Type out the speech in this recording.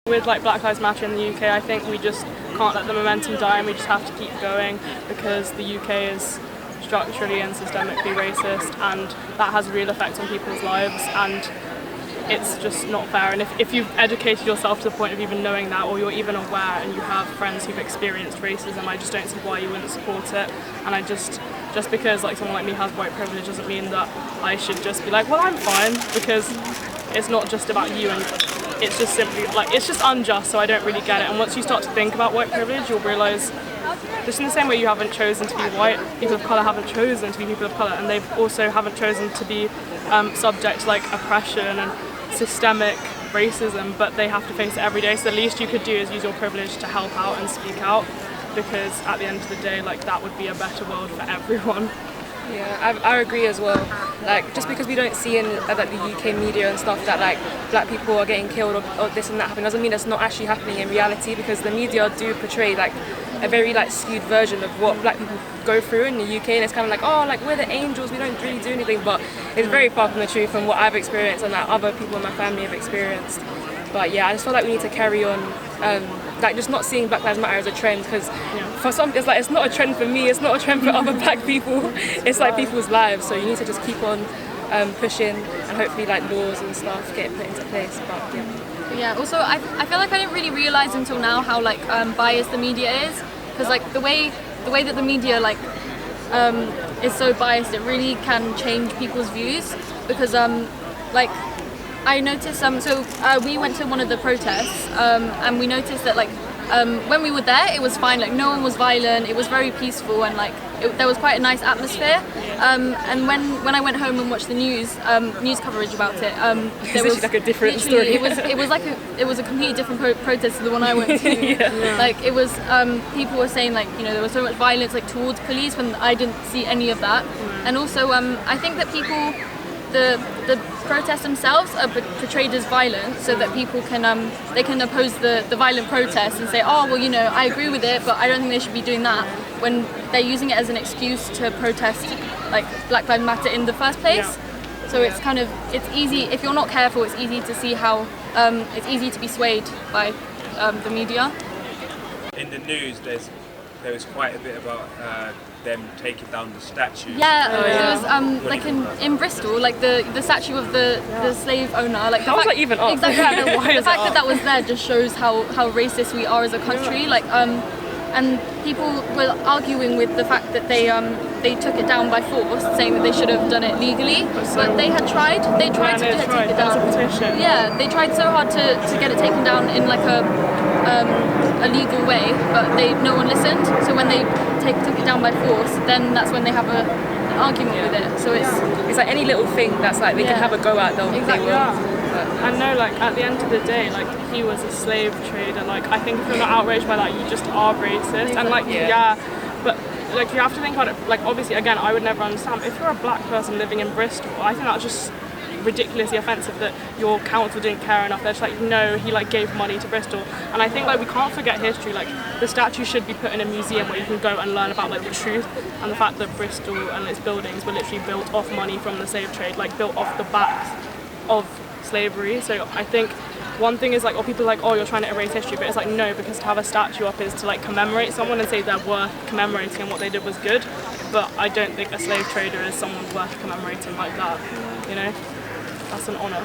With like Black Lives Matter in the UK, I think we just can't let the momentum die and we just have to keep going because the UK is structurally and systemically racist and that has a real effect on people's lives and it's just not fair. And if you've educated yourself to the point of even knowing that or you're even aware and you have friends who've experienced racism, I just don't see why you wouldn't support it. And I just because like someone like me has white privilege doesn't mean that I should just be like, well, I'm fine, because it's not just about you and it's just simply like it's just unjust, so I don't really get it. And once you start to think about white privilege, you'll realise just in the same way you haven't chosen to be white, people of colour haven't chosen to be people of colour, and they also haven't chosen to be subject to like oppression and systemic racism, but they have to face it every day. So the least you could do is use your privilege to help out and speak out, because at the end of the day, like that would be a better world for everyone. Yeah, I agree as well. Like, just because we don't see in like the UK media and stuff that like black people are getting killed or this and that happening doesn't mean it's not actually happening in reality, because the media do portray like a very like skewed version of what black people go through in the UK, and it's kind of like, oh, like we're the angels, we don't really do anything, but it's very far from the truth from what I've experienced and that other people in my family have experienced. But yeah, I just feel like we need to carry on, like just not seeing Black Lives Matter as a trend, because for some it's like it's not a trend for me, it's not a trend for other black people, it's like people's lives, so you need to just keep on pushing and hopefully like laws and stuff get put into place. But yeah, also I feel like I didn't really realise until now how like biased the media is, because like the way that the media like is so biased, it really can change people's views, because like I noticed we went to one of the protests and we noticed that like when we were there it was fine, like no one was violent, it was very peaceful, and like there was quite a nice atmosphere, and when I went home and watched the news coverage about it, there was like a different story. it was a completely different protest to the one I went to. Yeah. Like it was people were saying like, you know, there was so much violence like towards police when I didn't see any of that. And also I think that the protests themselves are portrayed as violent so that people can they can oppose the violent protests and say, oh well, you know, I agree with it, but I don't think they should be doing that, when they're using it as an excuse to protest like Black Lives Matter in the first place. So it's kind of, it's easy, if you're not careful, it's easy to see how it's easy to be swayed by the media. In the news there was quite a bit about them taking down the statue. Yeah, there was like in Bristol, like the statue of the slave owner. Like how was that even up? Exactly. The fact that was there just shows how racist we are as a country. Like and people were arguing with the fact that they took it down by force, saying that they should have done it legally. But they had tried. They tried to take it down. Yeah, they tried so hard to get it taken down in like a legal way, but no one listened. So when they took it down by force, then that's when they have an argument with it. So it's like any little thing that's like they can have a go at, they'll exactly. They will. And no, like at the end of the day, like he was a slave trader. Like I think if you're not outraged by that, you just are racist. And like but like you have to think about it. Like obviously, again, I would never understand. If you're a black person living in Bristol, I think that's just ridiculously offensive that your council didn't care enough. They're just like, no, he like gave money to Bristol. And I think like we can't forget history. Like the statue should be put in a museum where you can go and learn about like the truth and the fact that Bristol and its buildings were literally built off money from the slave trade, like built off the backs of slavery. So I think one thing is like, or people are like, oh, you're trying to erase history, but it's like, no, because to have a statue up is to like commemorate someone and say they're worth commemorating and what they did was good. But I don't think a slave trader is someone worth commemorating like that, you know? That's an honour.